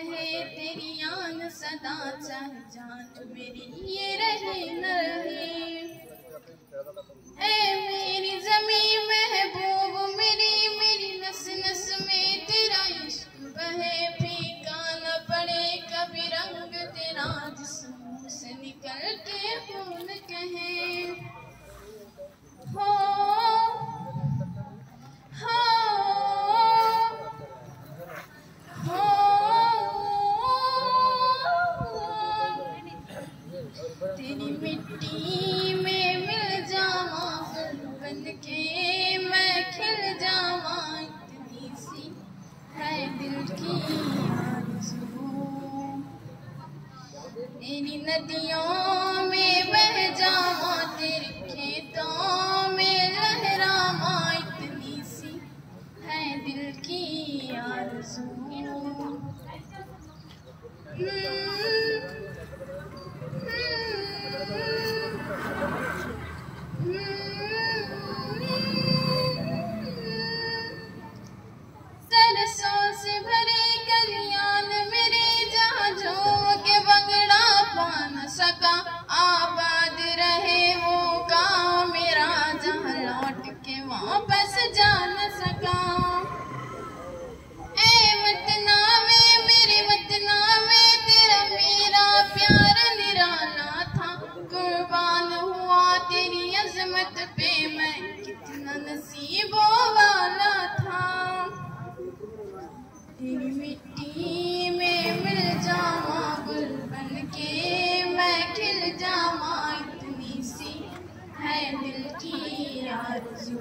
बहे तेरी आन सदा, चाहे जान मेरी ये रहे न रहे। ऐ मेरी ज़मीं महबूब मेरी, मेरी नस नस में तेरा इश्क बहे, फीका न पड़े कभी रंग तेरा, जिस्म से निकल के खून कहे। हो तेरी मिट्टी में मिल जावा, फूल बन के मैं खिल जावा, इतनी सी है दिल की आरज़ू। तेरी नदियों में बह जावा, तेरे खेतों में लहरावा, इतनी सी है दिल की आरज़ू। सरसों से भरे कलियान मेरे, जहाँ झूम के बंगड़ा पा न सका, आबाद रहे वो गाँव मेरा, जहाँ लौट के वापस जा न सका। ऐ वतना में मेरे वतना में, तेरा मेरा प्यार निराला था, कुर्बान हुआ तेरी अज़मत पे मैं, कितना नसीबों वाला था। तेरी मिट्टी में मिल जावा, गुल बन के मैं खिल जावा, इतनी सी है दिल की आरज़ू।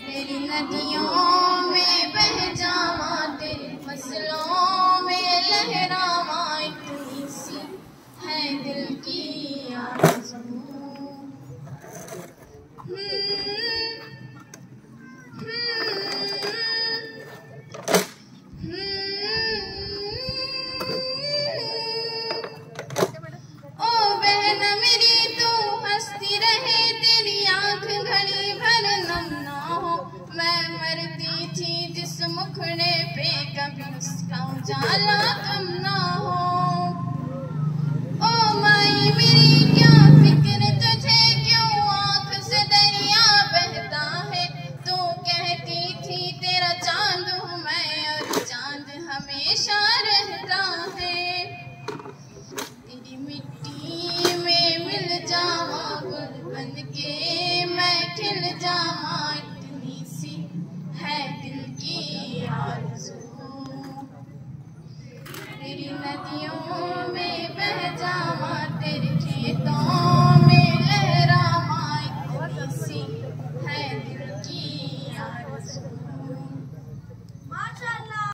तेरी नदियों में बह जावा, तेरी फसलों में लहरावा, इतनी सी है दिल की आरज़ू। ओ बहन मेरी तू हंसती रहे, तेरी आँख घड़ी भर नम ना हो, मैं मरती थी जिस मुखड़े पे, कभी उसका उजाला कम ना हो। ओ माई मेरी क्या फिक्र तुझे, क्यों आँख से दरिया बहता है, तू कहती थी तेरा चांद हूँ मैं, और चांद हमेशा रहता है। तेरी मिट्टी में मिल जावा, गुल बन के मैं खिल जावा, इतनी सी है दिल की आरज़ू। तेरी नदियों